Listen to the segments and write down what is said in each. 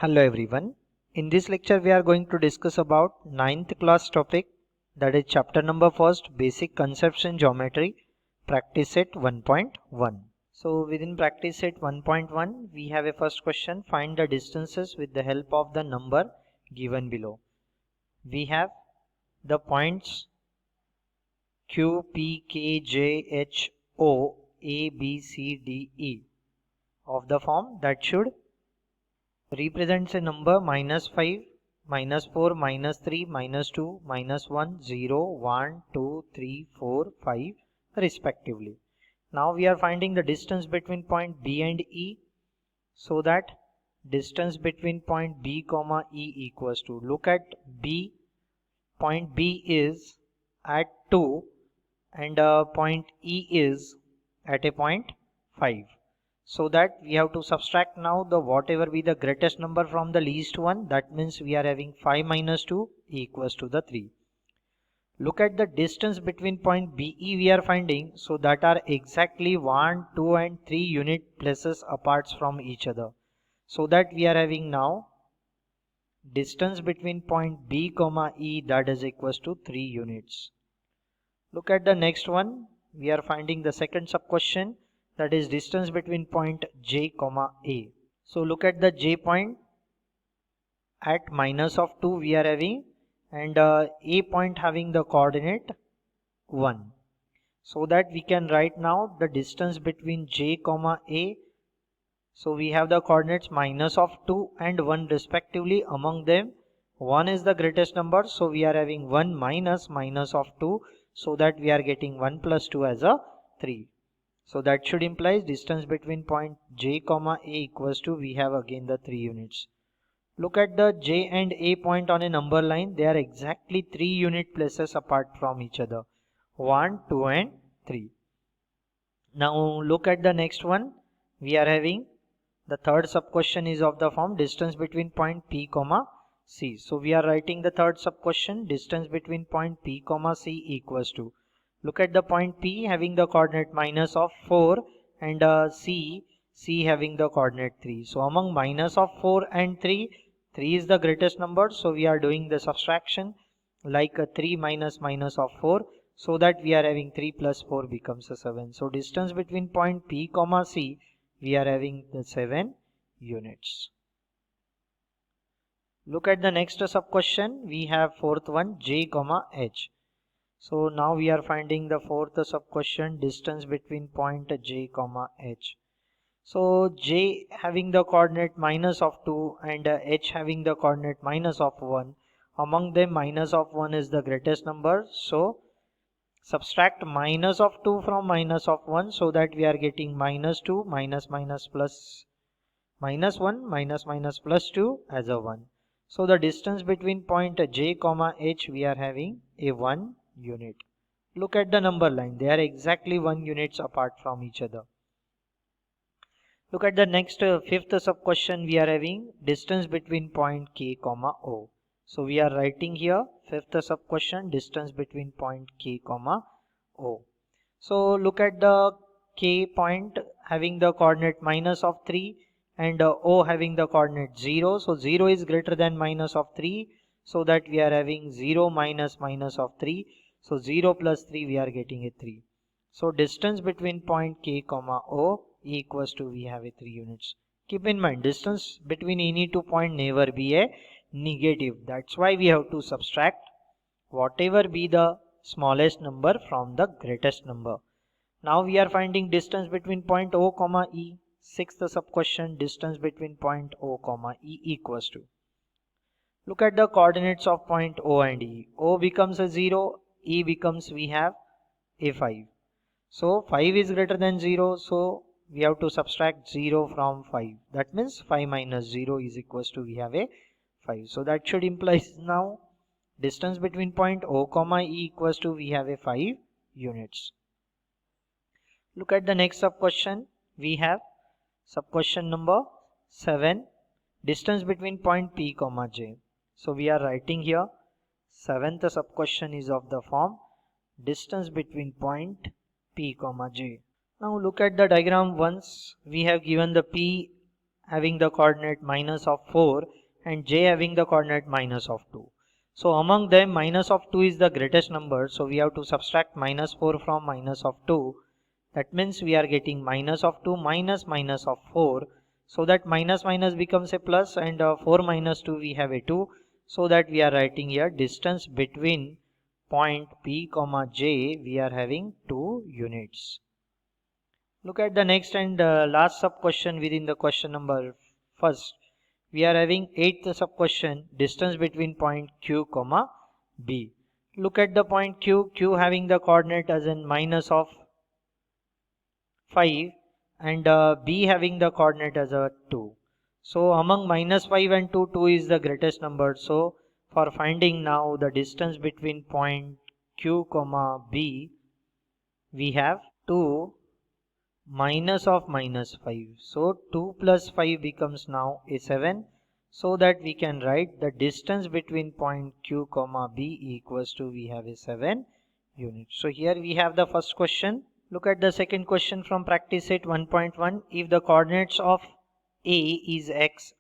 Hello everyone. In this lecture we are going to discuss about 9th class topic, that is chapter number first, basic concepts in geometry, practice set 1.1. So within practice set 1.1 we have a first question: find the distances with the help of the number given below. We have the points Q, P, K, J, H, O, A, B, C, D, E of the form that should represents a number -5, -4, -3, -2, -1, 0, 1, 2, 3, 4, 5 respectively. Now we are finding the distance between point B and E, so that distance between point B comma E equals to, look at B, point B is at 2 and point E is at a point 5. So that we have to subtract now the whatever be the greatest number from the least one. That means we are having 5 minus 2 equals to the 3. Look at the distance between point BE we are finding, so that are exactly 1, 2 and 3 unit places apart from each other. So that we are having now distance between point B comma E, that is equals to 3 units. Look at the next one. We are finding the second sub question, that is distance between point J comma A. So look at the J point, at minus of 2 we are having, and A point having the coordinate 1. So that we can write now the distance between J comma A. So we have the coordinates minus of 2 and 1 respectively. Among them 1 is the greatest number, so we are having 1 minus of 2, so that we are getting 1 plus 2 as a 3. So that should imply distance between point J comma A equals to, we have again the 3 units. Look at the J and A point on a number line. They are exactly 3 unit places apart from each other. 1, 2 and 3. Now look at the next one. We are having the third sub question is of the form distance between point P comma C. So we are writing the third sub question, distance between point P comma C equals to, look at the point P having the coordinate minus of 4 and C having the coordinate 3. So among minus of 4 and 3 is the greatest number. So we are doing the subtraction like 3 minus of 4, so that we are having 3 plus 4 becomes a 7. So distance between point P comma C, we are having the 7 units. Look at the next sub question. We have fourth one, J comma H. So now we are finding the fourth sub question, distance between point J comma H. So J having the coordinate minus of 2 and H having the coordinate minus of 1. Among them minus of 1 is the greatest number. So subtract minus of 2 from minus of 1, so that we are getting minus 2 minus plus minus 1 minus plus 2 as a 1. So the distance between point J comma H, we are having a 1 unit. Look at the number line. They are exactly 1 units apart from each other. Look at the next fifth sub question. We are having distance between point K comma O. So we are writing here fifth sub question, distance between point K comma O. So look at the K point having the coordinate minus of 3 and O having the coordinate 0. So 0 is greater than minus of 3, so that we are having 0 minus of 3. So 0 plus 3, we are getting a 3. So distance between point K comma O equals to, we have a 3 units. Keep in mind, distance between any two point never be a negative. That's why we have to subtract whatever be the smallest number from the greatest number. Now we are finding distance between point O comma E. Sixth sub question, distance between point O comma E equals to, look at the coordinates of point O and E. O becomes a 0, E becomes, we have a 5. So 5 is greater than 0, so we have to subtract 0 from 5. That means 5 minus 0 is equals to, we have a 5. So that should imply now distance between point O comma E equals to, we have a 5 units. Look at the next sub question. We have sub question number 7, distance between point P comma J. So we are writing here seventh sub question is of the form distance between point P comma J. Now look at the diagram. Once we have given the P having the coordinate minus of 4 and j having the coordinate minus of 2. So among them minus of 2 is the greatest number, so we have to subtract minus 4 from minus of 2. That means we are getting minus of 2 minus minus of 4. So that minus minus becomes a plus, and 4 minus 2 we have a 2. So that we are writing here distance between point P comma J, we are having 2 units. Look at the next and last sub question within the question number first. We are having 8th sub question, distance between point Q comma B. Look at the point Q, Q having the coordinate as in minus of 5 and B having the coordinate as a 2. So among minus 5 and 2, 2 is the greatest number. So for finding now the distance between point Q comma B, we have 2 minus of minus 5. So 2 plus 5 becomes now a 7. So that we can write the distance between point Q comma B equals to, we have a 7 units. So here we have the first question. Look at the second question from practice set 1.1. If the coordinates of A is x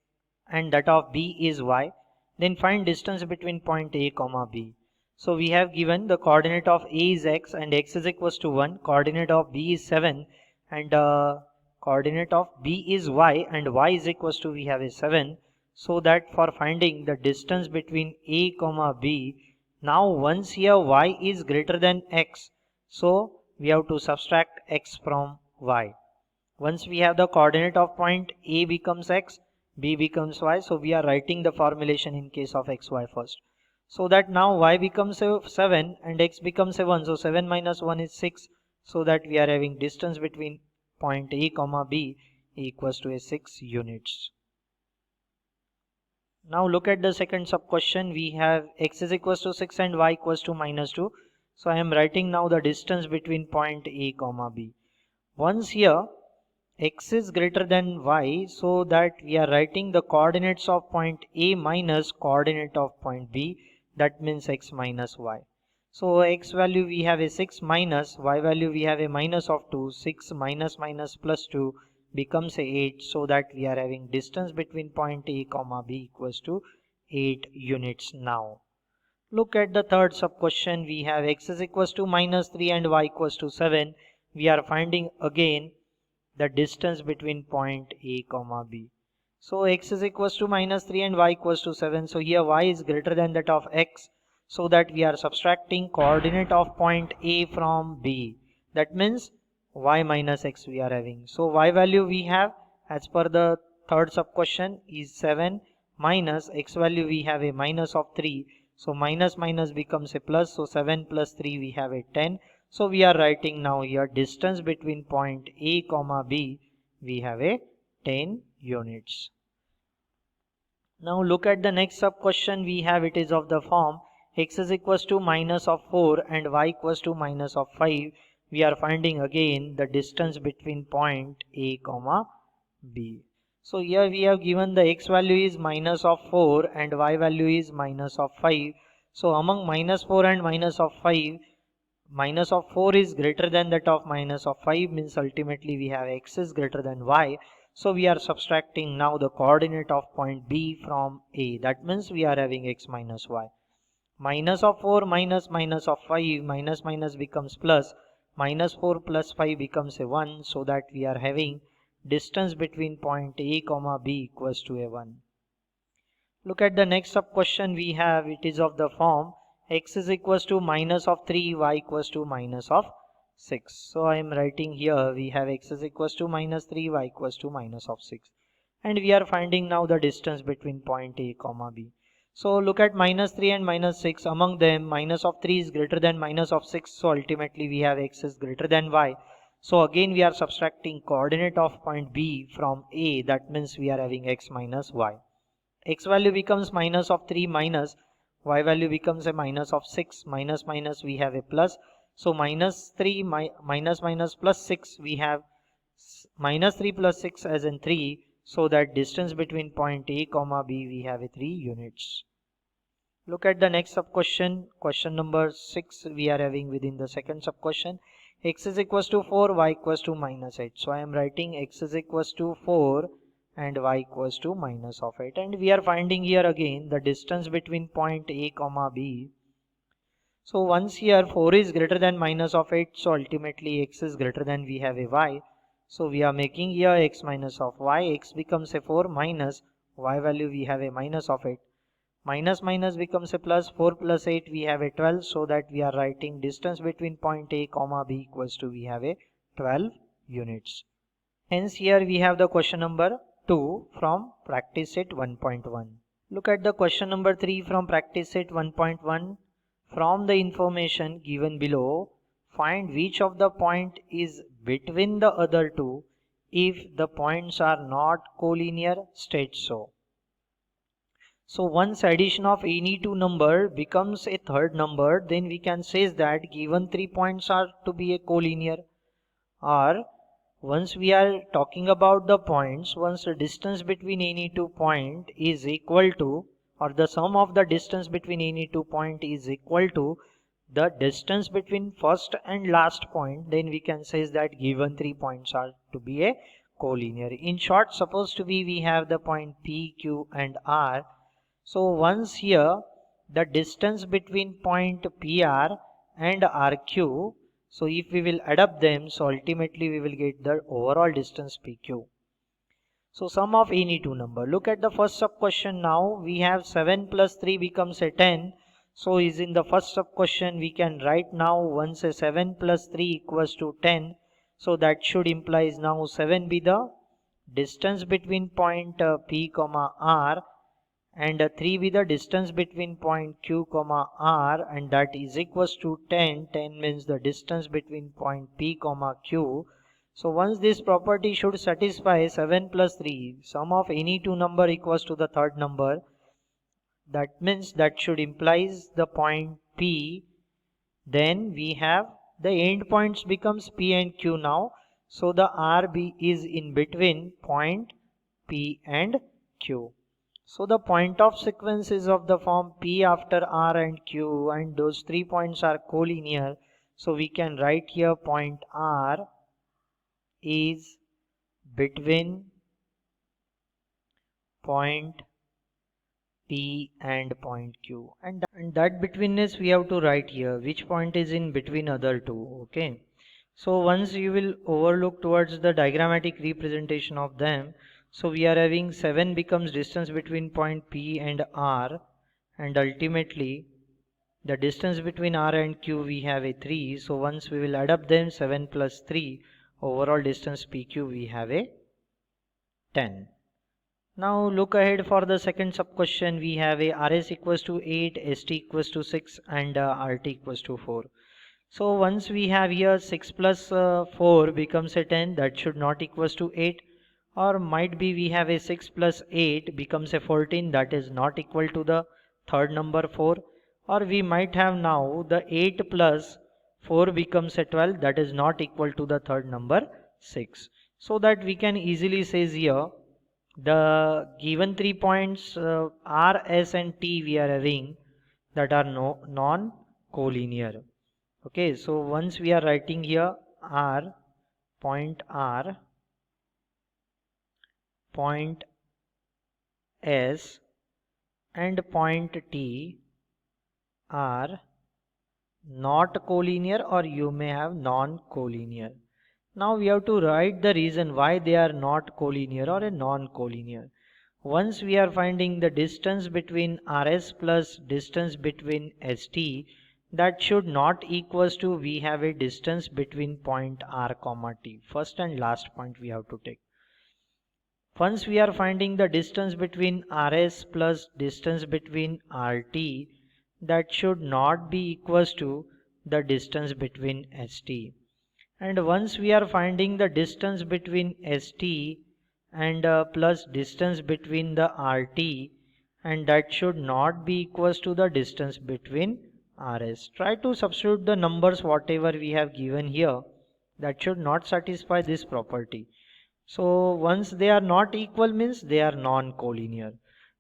and that of B is y, then find distance between point A comma B. So we have given the coordinate of A is x and x is equals to 1, coordinate of B is 7 and coordinate of B is y and y is equals to, we have a 7. So that for finding the distance between A comma B, now once here y is greater than x, so we have to subtract x from y. Once we have the coordinate of point A becomes x, B becomes y, so we are writing the formulation in case of xy first. So that now y becomes a 7 and x becomes a 1, so 7 minus 1 is 6. So that we are having distance between point A comma B equals to a 6 units. Now look at the second sub question. We have x is equals to 6 and y equals to minus 2. So I am writing now the distance between point A comma B. Once here x is greater than y, so that we are writing the coordinates of point A minus coordinate of point B, that means x minus y. So x value we have a 6 minus y value we have a minus of 2. 6 minus minus plus 2 becomes a 8. So that we are having distance between point A comma B equals to 8 units now. Look at the third sub question. We have x is equals to minus 3 and y equals to 7. We are finding again the distance between point A comma B. So x is equals to minus 3 and y equals to 7. So here y is greater than that of x. So that we are subtracting coordinate of point A from B. That means y minus x we are having. So y value we have as per the third sub question is 7 minus x value we have a minus of 3. So minus minus becomes a plus. So 7 plus 3 we have a 10. So we are writing now here distance between point A comma B, we have a 10 units. Now look at the next sub question. We have, it is of the form x is equals to minus of 4 and y equals to minus of 5. We are finding again the distance between point A comma B. So here we have given the x value is minus of 4 and y value is minus of 5. So among minus 4 and minus of 5, minus of 4 is greater than that of minus of 5, means ultimately we have x is greater than y. So we are subtracting now the coordinate of point B from A. That means we are having x minus y. Minus of 4 minus minus of 5, minus minus becomes plus. Minus 4 plus 5 becomes a 1. So that we are having distance between point A comma B equals to a 1. Look at the next sub question we have. It is of the form x is equals to minus of 3, y equals to minus of 6. So I am writing here we have x is equals to minus 3, y equals to minus of 6. And we are finding now the distance between point A comma B. So look at minus 3 and minus 6. Among them minus of 3 is greater than minus of 6. So ultimately we have x is greater than y. So again we are subtracting coordinate of point B from A. That means we are having x minus y. X value becomes minus of 3 minus y value becomes a minus of 6. Minus minus we have a plus. So minus 3 minus minus plus 6 we have minus 3 plus 6 as in 3. So that distance between point A comma B we have a 3 units. Look at the next sub question. Question number 6 we are having within the second sub question. X is equals to 4, y equals to minus 8. So I am writing x is equals to 4 and y equals to minus of 8. And we are finding here again the distance between point A comma B. So once here 4 is greater than minus of 8, so ultimately x is greater than we have a y. So we are making here x minus of y, x becomes a 4 minus y value we have a minus of 8. Minus minus becomes a plus, 4 plus 8 we have a 12, so that we are writing distance between point A comma B equals to we have a 12 units. Hence here we have the question number 2 from practice set 1.1. Look at the question number 3 from practice set 1.1. From the information given below, find which of the point is between the other two. If the points are not collinear, state so. So once addition of any two number becomes a third number, then we can say that given 3 points are to be a collinear. Or once we are talking about the points, once the distance between any two point is equal to, or the sum of the distance between any two point is equal to the distance between first and last point, then we can say that given 3 points are to be a collinear. In short, suppose to be we have the point P, Q and R. So once here the distance between point PR and RQ, so if we will add up them, so ultimately we will get the overall distance PQ. So sum of any two number. Look at the first sub question now. We have 7 plus 3 becomes a 10. So is in the first sub question we can write now once a 7 plus 3 equals to 10. So that should implies now 7 be the distance between point P comma R, and 3 be the distance between point Q comma R, and that is equals to 10. 10 means the distance between point P comma Q. So once this property should satisfy 7 plus 3, sum of any two number equals to the third number. That means that should implies the point P. Then we have the end points becomes P and Q now. So the RB is in between point P and Q. So the point of sequence is of the form P after R and Q, and those 3 points are collinear. So we can write here point R is between point P and point Q, and that betweenness we have to write here which point is in between other two. Okay, so once you will overlook towards the diagrammatic representation of them, so we are having 7 becomes distance between point P and R, and ultimately the distance between R and Q we have a 3. So once we will add up them, 7 plus 3, overall distance PQ we have a 10. Now look ahead for the second sub question. We have a RS equals to 8, ST equals to 6 and RT equals to 4. So once we have here 6 plus 4 becomes a 10, that should not equals to 8. Or might be we have a 6 plus 8 becomes a 14, that is not equal to the third number 4. Or we might have now the 8 plus 4 becomes a 12, that is not equal to the third number 6. So that we can easily say here the given 3 points R, S and T we are having that are non-collinear. Okay, so once we are writing here R, point S and point T are not collinear, or you may have non-collinear. Now we have to write the reason why they are not collinear or a non-collinear. Once we are finding the distance between RS plus distance between ST, that should not equals to we have a distance between point R comma T. First and last point we have to take. Once we are finding the distance between RS plus distance between RT, that should not be equals to the distance between ST. And once we are finding the distance between ST and plus distance between the RT, and that should not be equals to the distance between RS. Try to substitute the numbers whatever we have given here. That should not satisfy this property. So once they are not equal means they are non-collinear.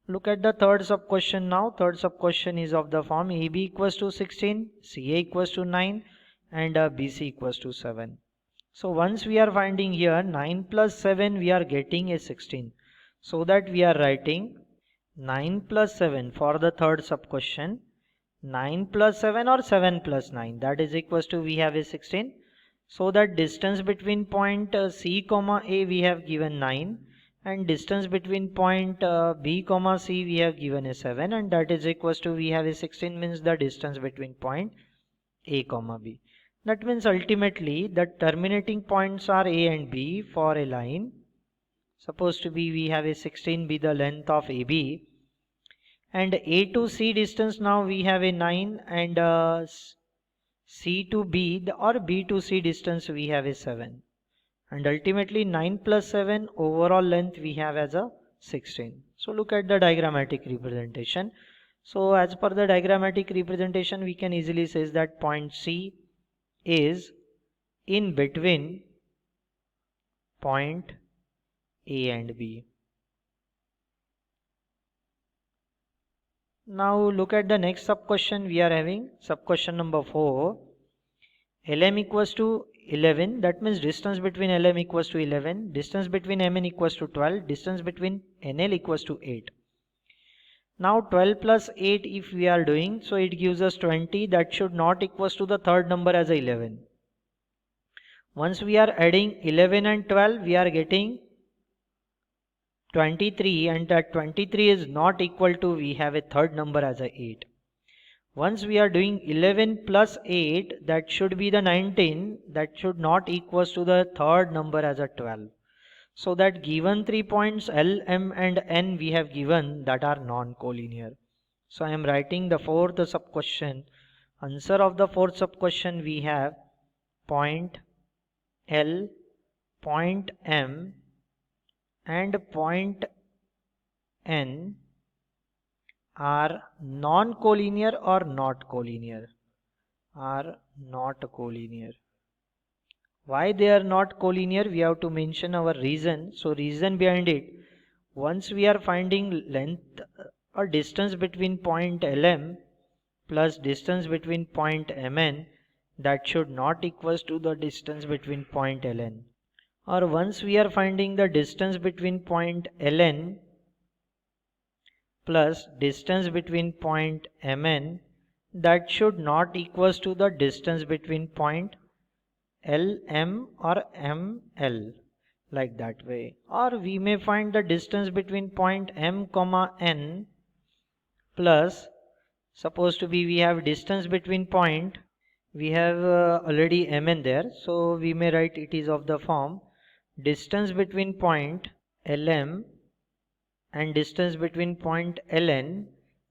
Look at the third sub question now. Third sub question is of the form AB equals to 16, CA equals to 9 and BC equals to 7. So once we are finding here 9 plus 7 we are getting a 16. So that we are writing 9 plus 7 for the third sub question. 9 plus 7 or 7 plus 9, that is equals to, we have a 16. So that distance between point C comma A we have given 9, and distance between point B comma C we have given a 7, and that is equals to, we have a 16, means the distance between point A comma B. That means ultimately the terminating points are A and B for a line. Supposed to be, we have a 16 be the length of AB, and A to C distance now we have a 9, and C to B or B to C distance we have a 7, and ultimately 9 plus 7 overall length we have as a 16. So look at the diagrammatic representation. So as per the diagrammatic representation, we can easily say that point C is in between point A and B. Now look at the next sub question. We are having sub question number 4. LM equals to 11, that means distance between LM equals to 11, distance between MN equals to 12, distance between NL equals to 8. Now 12 plus 8 if we are doing, so it gives us 20, that should not equals to the third number as 11. Once we are adding 11 and 12, we are getting 23, and that 23 is not equal to, we have a third number as a 8. Once we are doing 11 plus 8, that should be the 19, that should not equals to the third number as a 12. So that given 3 points L, M and N we have given, that are non-collinear. So I am writing the fourth sub question. Answer of the fourth sub question, we have point L, point M and point N are non-collinear or not collinear? Are not collinear. Why they are not collinear? We have to mention our reason. So reason behind it, once we are finding length or distance between point LM plus distance between point MN, that should not equals to the distance between point LN. Or once we are finding the distance between point LN plus distance between point MN, that should not equals to the distance between point LM or ML, like that way. Or we may find the distance between point M comma N plus, supposed to be, we have distance between point, we have already MN there, so we may write it is of the form distance between point LM and distance between point LN,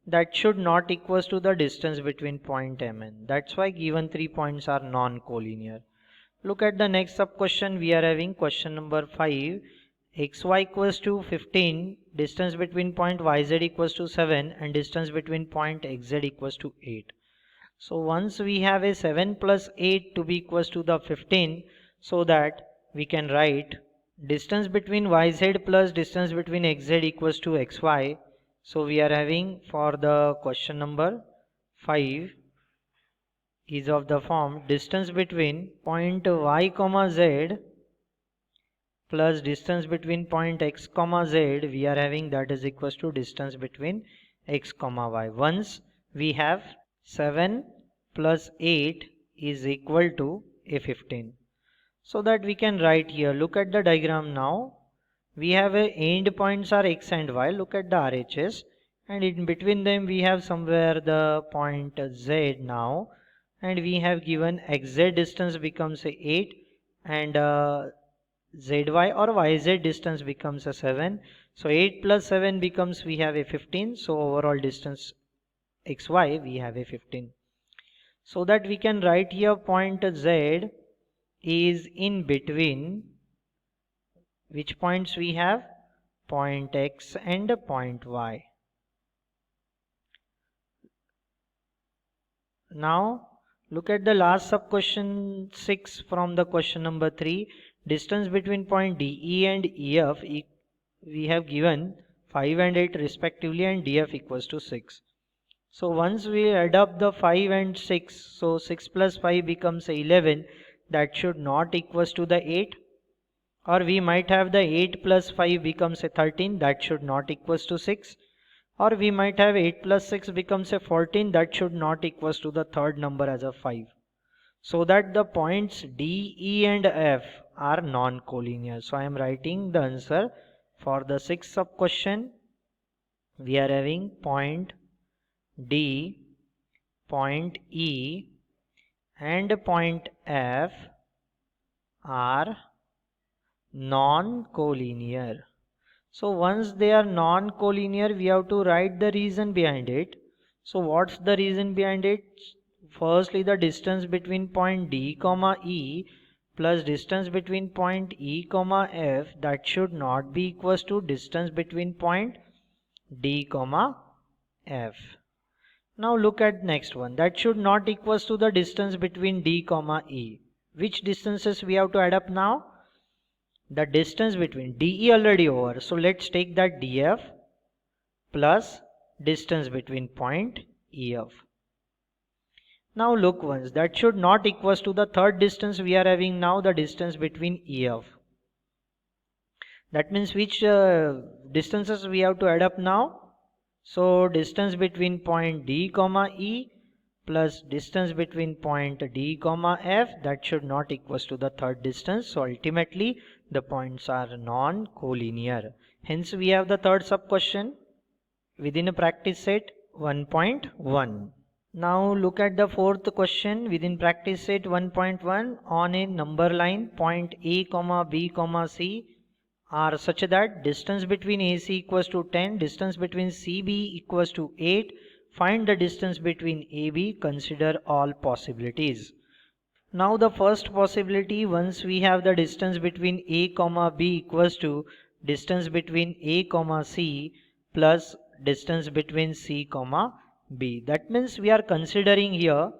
that should not equals to the distance between point MN. That's why given 3 points are non-collinear. Look at the next sub question. We are having question number 5. XY equals to 15, distance between point YZ equals to 7 and distance between point XZ equals to 8. So once we have a 7 plus 8 to be equals to the 15, so that we can write distance between YZ plus distance between XZ equals to XY. So we are having for the question number 5 is of the form distance between point Y comma Z plus distance between point X comma Z, we are having that is equals to distance between X comma Y. Once we have 7 plus 8 is equal to a 15. So that we can write here, look at the diagram now. We have a end points are X and Y, look at the RHS, and in between them we have somewhere the point Z now, and we have given XZ distance becomes a 8 and ZY or YZ distance becomes a 7. So 8 plus 7 becomes, we have a 15. So overall distance XY we have a 15. So that we can write here point Z is in between which points we have? Point X and point Y. Now look at the last sub question 6 from the question number 3. Distance between point DE and EF we have given 5 and 8 respectively, and DF equals to 6. So once we add up the 5 and 6, so 6 plus 5 becomes 11, that should not equals to the 8. Or we might have the 8 plus 5 becomes a 13, that should not equals to 6. Or we might have 8 plus 6 becomes a 14, that should not equals to the third number as a 5. So that the points D, E and F are non-collinear. So I am writing the answer for the sixth sub question. We are having point D, point E and point F are non-collinear. So once they are non-collinear, we have to write the reason behind it. So what's the reason behind it? Firstly, the distance between point D comma E plus distance between point E comma F, that should not be equals to distance between point D comma F. Now look at next one. That should not equals to the distance between D comma E. Which distances we have to add up now? The distance between DE already over. So let's take that DF plus distance between point EF. Now look once. That should not equals to the third distance we are having now, the distance between EF. That means which distances we have to add up now? So distance between point D comma E plus distance between point D comma F, that should not equals to the third distance. So ultimately the points are non-collinear. Hence we have the third sub question within a practice set 1.1. Now look at the fourth question within practice set 1.1. On a number line, point A comma B comma C are such that distance between AC equals to 10, distance between CB equals to 8. Find the distance between AB, consider all possibilities. Now the first possibility, once we have the distance between A comma B equals to distance between A comma C plus distance between C comma B. That means we are considering here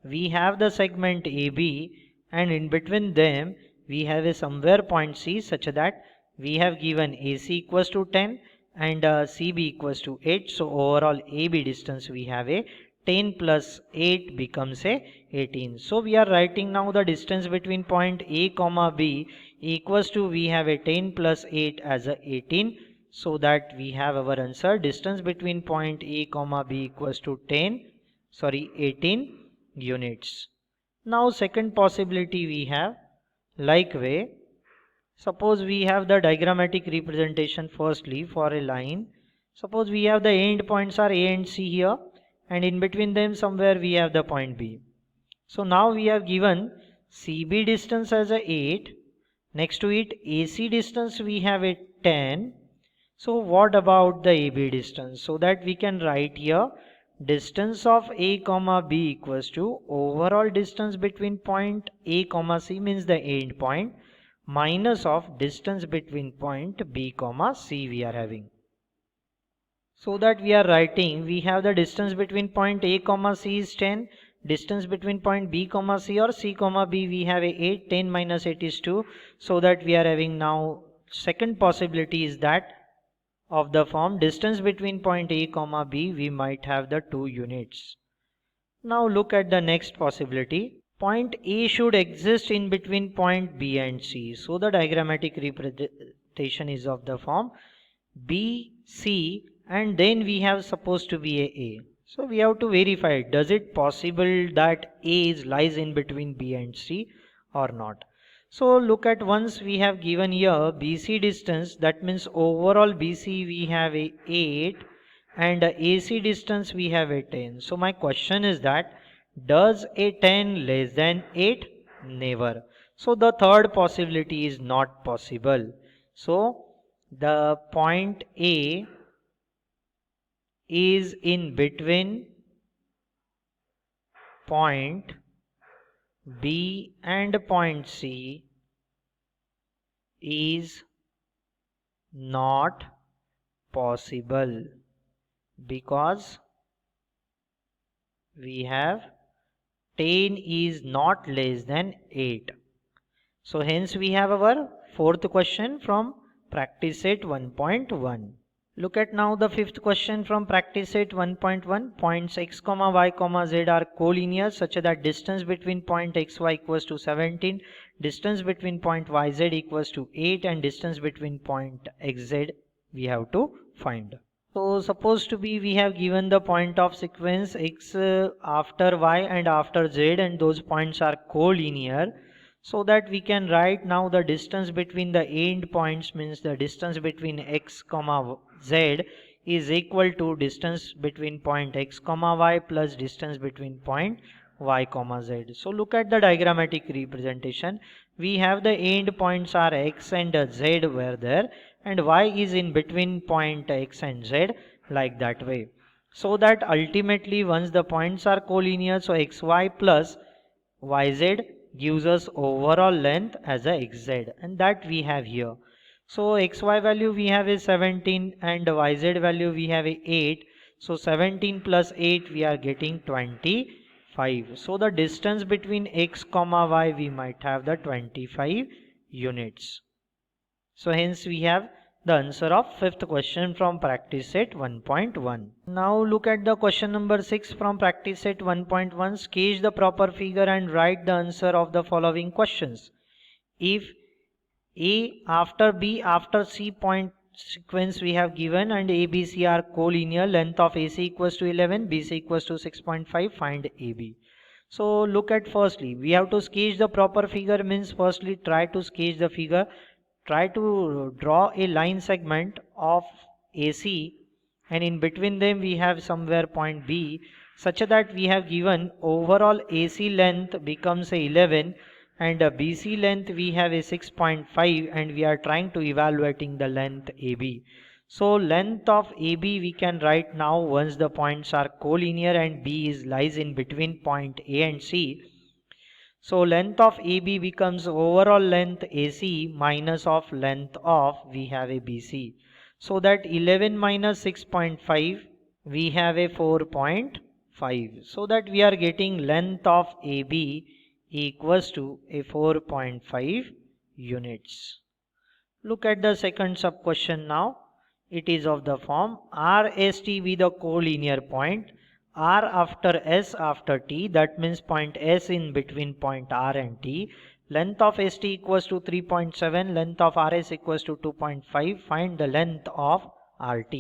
we have the segment AB and in between them we have a somewhere point C, such that we have given AC equals to 10 and CB equals to 8. So overall AB distance we have a 10 plus 8 becomes a 18. So we are writing now the distance between point A comma B equals to, we have a 10 plus 8 as a 18. So that we have our answer, distance between point A comma B equals to 18 units. Now second possibility we have like way. Suppose we have the diagrammatic representation firstly for a line. Suppose we have the end points are A and C here, and in between them somewhere we have the point B. So now we have given CB distance as a 8. Next to it AC distance we have a 10. So what about the AB distance? So that we can write here distance of A comma B equals to overall distance between point A comma C, means the end point, minus of distance between point B comma C we are having. So that we are writing, we have the distance between point A comma C is 10, distance between point B comma C or C comma B we have a 8, 10 minus 8 is 2. So that we are having now second possibility is that of the form distance between point A comma B we might have the 2 units. Now look at the next possibility. Point A should exist in between point B and C. So the diagrammatic representation is of the form B, C, and then we have supposed to be a. So we have to verify, does it possible that A lies in between B and C or not. So look at, once we have given here BC distance, that means overall BC we have a 8 and AC distance we have a 10. So my question is that, does a 10 less than 8? Never. So the third possibility is not possible. So the point A is in between point B and point C is not possible because we have 10 is not less than 8. So hence we have our fourth question from practice set 1.1. Look at now the fifth question from practice set 1.1. Points x comma y comma z are collinear such that distance between point xy equals to 17, distance between point yz equals to 8 and distance between point xz we have to find. So suppose to be we have given the point of sequence x after y and after z, and those points are collinear, so that we can write now the distance between the end points, means the distance between x comma z is equal to distance between point x comma y plus distance between point y comma z. So look at the diagrammatic representation. We have the end points are x and z were there, and y is in between point x and z, like that way. So that ultimately once the points are collinear, so xy plus yz gives us overall length as a xz, and that we have here. So xy value we have is 17 and yz value we have is 8. So 17 plus 8 we are getting 25. So the distance between x comma y we might have the 25 units. So hence we have the answer of fifth question from practice set 1.1. Now look at the question number 6 from practice set 1.1. Sketch the proper figure and write the answer of the following questions. If A after B after C point sequence we have given and ABC are collinear, length of AC equals to 11, BC equals to 6.5, find AB. So look at firstly, we have to sketch the proper figure, means firstly try to sketch the figure. Try to draw a line segment of AC, and in between them we have somewhere point B, such that we have given overall AC length becomes a 11 and a BC length we have a 6.5, and we are trying to evaluating the length AB. So length of AB we can write now once the points are collinear and B lies in between point A and C. So length of AB becomes overall length AC minus of length of we have a BC. So that 11 minus 6.5 we have a 4.5. So that we are getting length of AB equals to a 4.5 units. Look at the second sub question now. It is of the form RST be the collinear point. R after S after T, that means point S in between point R and T. Length of ST equals to 3.7, length of RS equals to 2.5. Find the length of RT.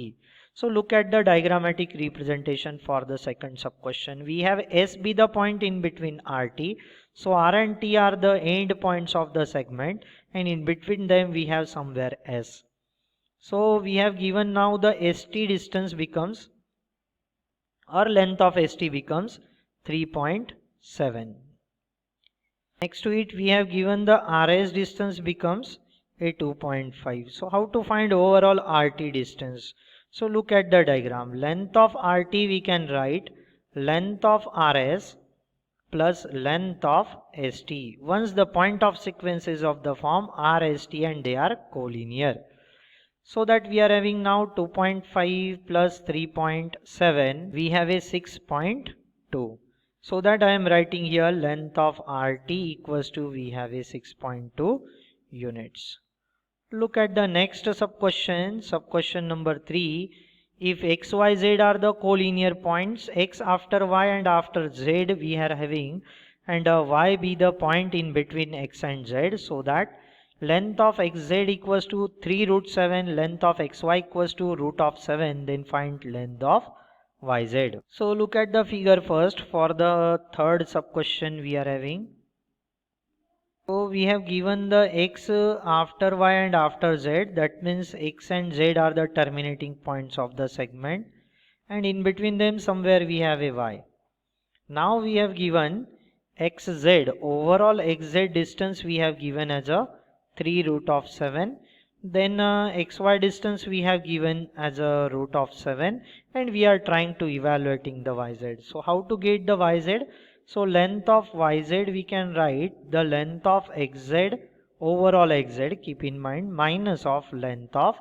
So look at the diagrammatic representation for the second sub question. We have S be the point in between RT. So R and T are the end points of the segment, and in between them we have somewhere S. So we have given now the ST distance becomes, or length of ST becomes 3.7. Next to it we have given the RS distance becomes a 2.5. So how to find overall RT distance? So look at the diagram. Length of RT we can write length of RS plus length of ST. Once the point of sequence is of the form RST and they are collinear. So that we are having now 2.5 plus 3.7, we have a 6.2. So that I am writing here length of RT equals to we have a 6.2 units. Look at the next sub question number 3. If x, y, z are the collinear points, x after y and after z we are having, and y be the point in between x and z, so that length of xz equals to 3 root 7, length of xy equals to root of 7, then find length of yz. So look at the figure first for the third sub question we are having. So we have given the x after y and after z, that means x and z are the terminating points of the segment, and in between them somewhere we have a y. Now we have given xz, overall xz distance we have given as a 3 root of 7. Then xy distance we have given as a root of 7, and we are trying to evaluating the yz. So how to get the yz? So length of yz we can write the length of xz, overall xz, keep in mind, minus of length of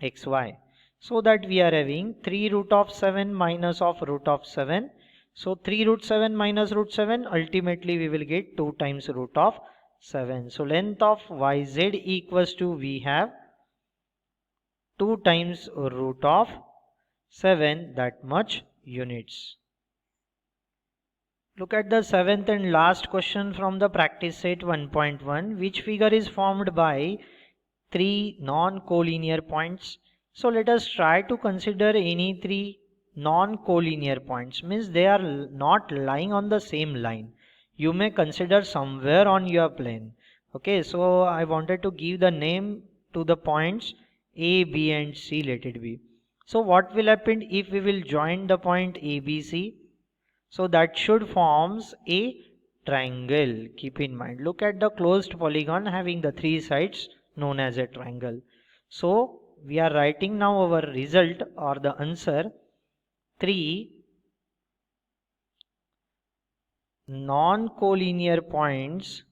xy. So that we are having 3 root of 7 minus of root of 7. So 3 root 7 minus root 7, ultimately we will get 2 times root of 7. So length of yz equals to we have 2 times root of 7, that much units. Look at the seventh and last question from the practice set 1.1. Which figure is formed by three non-collinear points? So let us try to consider any three non-collinear points. Means they are not lying on the same line. You may consider somewhere on your plane. Okay, so I wanted to give the name to the points A, B and C, let it be. So what will happen if we will join the point ABC? So that should forms a triangle. Keep in mind. Look at the closed polygon having the three sides known as a triangle. So we are writing now our result or the answer. Three non-collinear points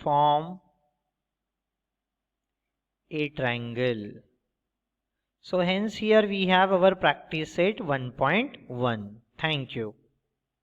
form a triangle. So hence here we have our practice set 1.1. Thank you.